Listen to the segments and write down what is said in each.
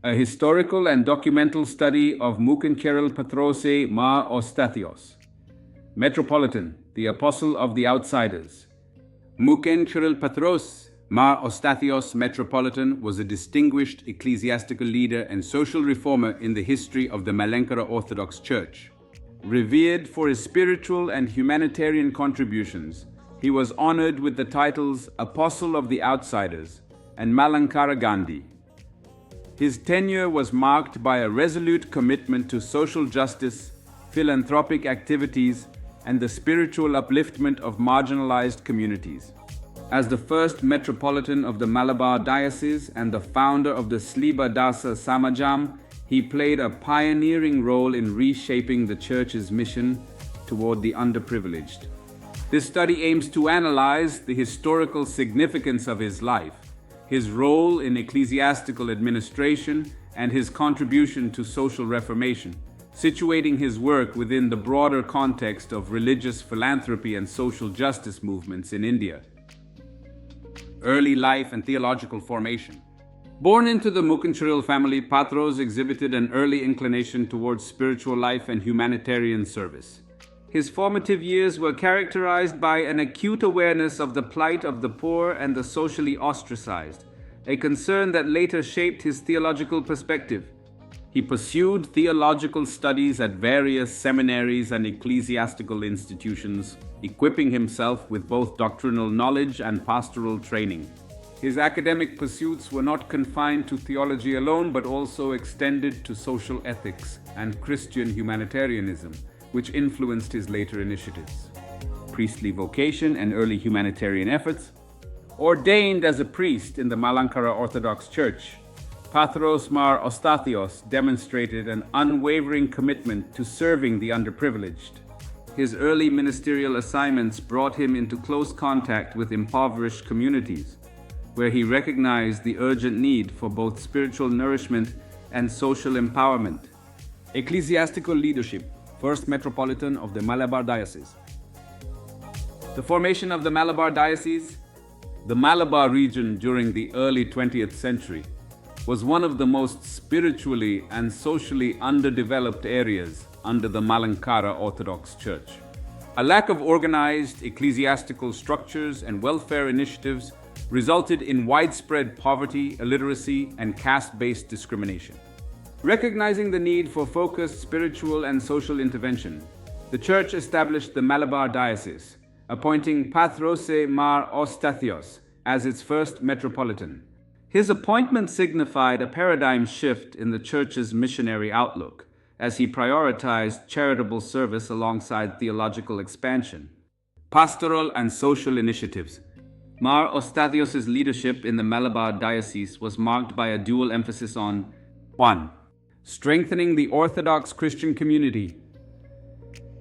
a historical and documental study of Mookencheril Pathrose Mar Osthathios. Metropolitan, the Apostle of the Outsiders. Mookencheril Pathrose Mar Osthathios Metropolitan was a distinguished ecclesiastical leader and social reformer in the history of the Malankara Orthodox Church. Revered for his spiritual and humanitarian contributions, he was honored with the titles Apostle of the Outsiders and Malankara Gandhi. His tenure was marked by a resolute commitment to social justice, philanthropic activities, and the spiritual upliftment of marginalized communities. As the first Metropolitan of the Malabar Diocese and the founder of the Sleeba Dasa Samajam, he played a pioneering role in reshaping the Church's mission toward the underprivileged. This study aims to analyze the historical significance of his life, his role in ecclesiastical administration, and his contribution to social reformation, situating his work within the broader context of religious philanthropy and social justice movements in India. Early life and theological formation. Born into the Mookencheril family, Pathrose exhibited an early inclination towards spiritual life and humanitarian service. His formative years were characterized by an acute awareness of the plight of the poor and the socially ostracized, a concern that later shaped his theological perspective. He pursued theological studies at various seminaries and ecclesiastical institutions, equipping himself with both doctrinal knowledge and pastoral training. His academic pursuits were not confined to theology alone, but also extended to social ethics and Christian humanitarianism, which influenced his later initiatives. Priestly vocation and early humanitarian efforts. Ordained as a priest in the Malankara Orthodox Church, Pathrose Mar Osthathios demonstrated an unwavering commitment to serving the underprivileged. His early ministerial assignments brought him into close contact with impoverished communities, where he recognized the urgent need for both spiritual nourishment and social empowerment. Ecclesiastical leadership, first Metropolitan of the Malabar Diocese. The formation of the Malabar Diocese. The Malabar region during the early 20th century was one of the most spiritually and socially underdeveloped areas under the Malankara Orthodox Church. A lack of organized ecclesiastical structures and welfare initiatives resulted in widespread poverty, illiteracy, and caste-based discrimination. Recognizing the need for focused spiritual and social intervention, the Church established the Malabar Diocese, appointing Pathrose Mar Osthathios as its first Metropolitan. His appointment signified a paradigm shift in the Church's missionary outlook, as he prioritized charitable service alongside theological expansion. Pastoral and social initiatives. Mar Osthathios' leadership in the Malabar Diocese was marked by a dual emphasis on 1. Strengthening the Orthodox Christian community.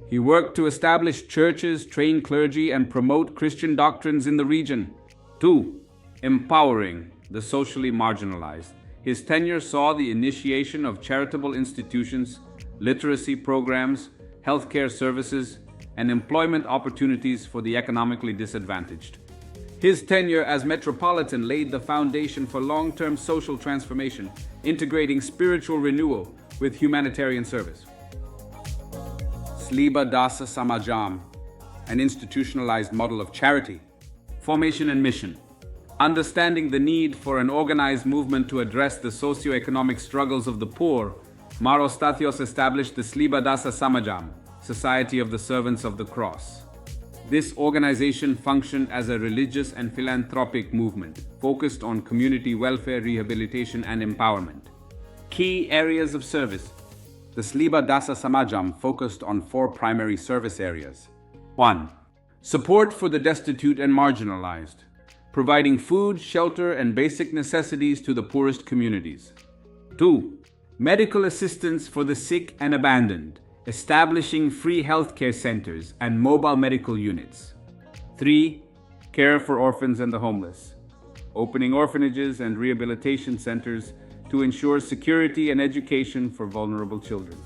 He worked to establish churches, train clergy, and promote Christian doctrines in the region. 2. Empowering the socially marginalized. His tenure saw the initiation of charitable institutions, literacy programs, healthcare services, and employment opportunities for the economically disadvantaged. His tenure as Metropolitan laid the foundation for long-term social transformation, integrating spiritual renewal with humanitarian service. Sleeba Dasa Samajam, an institutionalized model of charity. Formation and mission. Understanding the need for an organized movement to address the socio-economic struggles of the poor, Mar Osthathios established the Sleeba Dasa Samajam, Society of the Servants of the Cross. This organization functioned as a religious and philanthropic movement, focused on community welfare, rehabilitation, and empowerment. Key areas of service. The Sleeba Dasa Samajam focused on 4 primary service areas. 1. Support for the destitute and marginalized, providing food, shelter, and basic necessities to the poorest communities. 2. Medical assistance for the sick and abandoned, establishing free healthcare centers and mobile medical units. 3. Care for orphans and the homeless, opening orphanages and rehabilitation centers to ensure security and education for vulnerable children.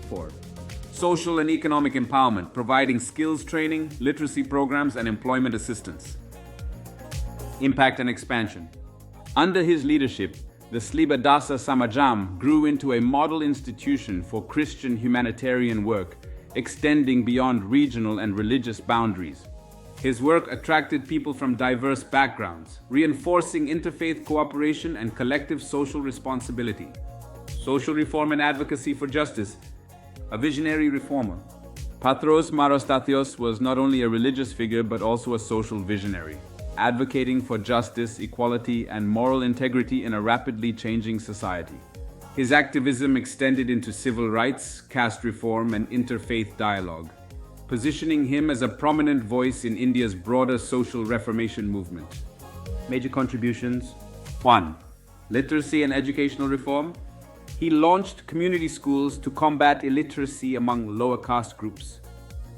4. Social and economic empowerment, providing skills training, literacy programs, and employment assistance. Impact and expansion. Under his leadership, the Sleeba Dasa Samajam grew into a model institution for Christian humanitarian work, extending beyond regional and religious boundaries. His work attracted people from diverse backgrounds, reinforcing interfaith cooperation and collective social responsibility. Social reform and advocacy for justice. A visionary reformer, Pathrose Mar Osthathios was not only a religious figure but also a social visionary, advocating for justice, equality, and moral integrity in a rapidly changing society. His activism extended into civil rights, caste reform, and interfaith dialogue, positioning him as a prominent voice in India's broader social reformation movement. Major contributions: 1. Literacy and educational reform. He launched community schools to combat illiteracy among lower caste groups,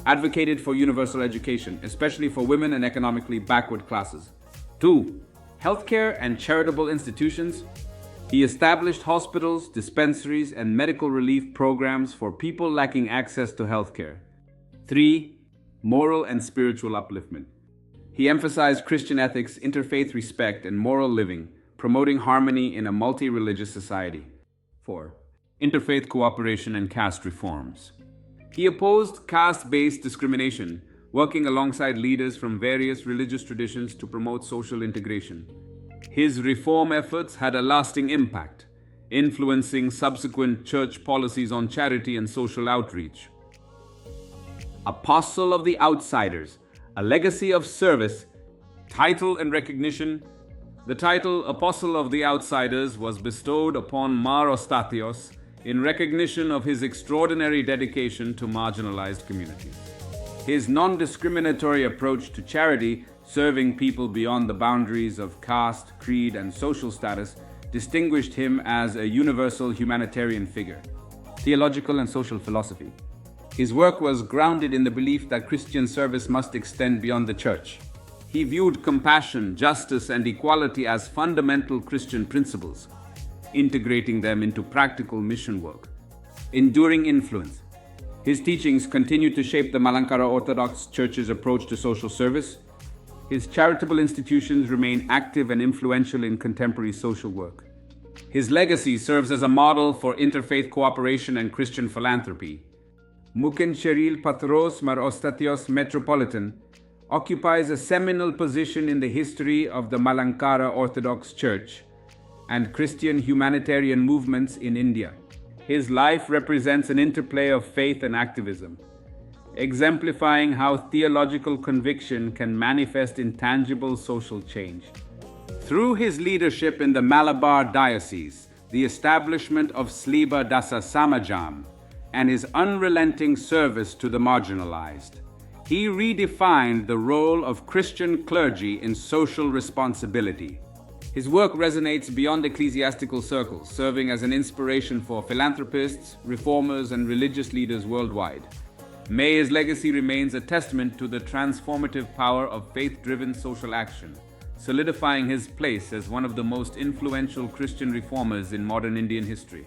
advocated for universal education, especially for women and economically backward classes. 2. Healthcare and charitable institutions. He established hospitals, dispensaries, and medical relief programs for people lacking access to healthcare. 3. Moral and spiritual upliftment. He emphasized Christian ethics, interfaith respect, and moral living, promoting harmony in a multi-religious society. 4. Interfaith cooperation and caste reforms. He opposed caste-based discrimination, working alongside leaders from various religious traditions to promote social integration. His reform efforts had a lasting impact, influencing subsequent church policies on charity and social outreach. Apostle of the Outsiders, a legacy of service, title and recognition. The title Apostle of the Outsiders was bestowed upon Mar Osthathios in recognition of his extraordinary dedication to marginalized communities. His non-discriminatory approach to charity, serving people beyond the boundaries of caste, creed, and social status, distinguished him as a universal humanitarian figure. Theological and social philosophy. His work was grounded in the belief that Christian service must extend beyond the church. He viewed compassion, justice, and equality as fundamental Christian principles, integrating them into practical mission work. Enduring influence. His teachings continue to shape the Malankara Orthodox Church's approach to social service. His charitable institutions remain active and influential in contemporary social work. His legacy serves as a model for interfaith cooperation and Christian philanthropy. Mookencheril Pathrose Mar Osthathios Metropolitan occupies a seminal position in the history of the Malankara Orthodox Church and Christian humanitarian movements in India. His life represents an interplay of faith and activism, exemplifying how theological conviction can manifest in tangible social change. Through his leadership in the Malabar Diocese, the establishment of Sleeba Dasa Samajam, and his unrelenting service to the marginalized, he redefined the role of Christian clergy in social responsibility. His work resonates beyond ecclesiastical circles, serving as an inspiration for philanthropists, reformers, and religious leaders worldwide. May his legacy remains a testament to the transformative power of faith-driven social action, solidifying his place as one of the most influential Christian reformers in modern Indian history.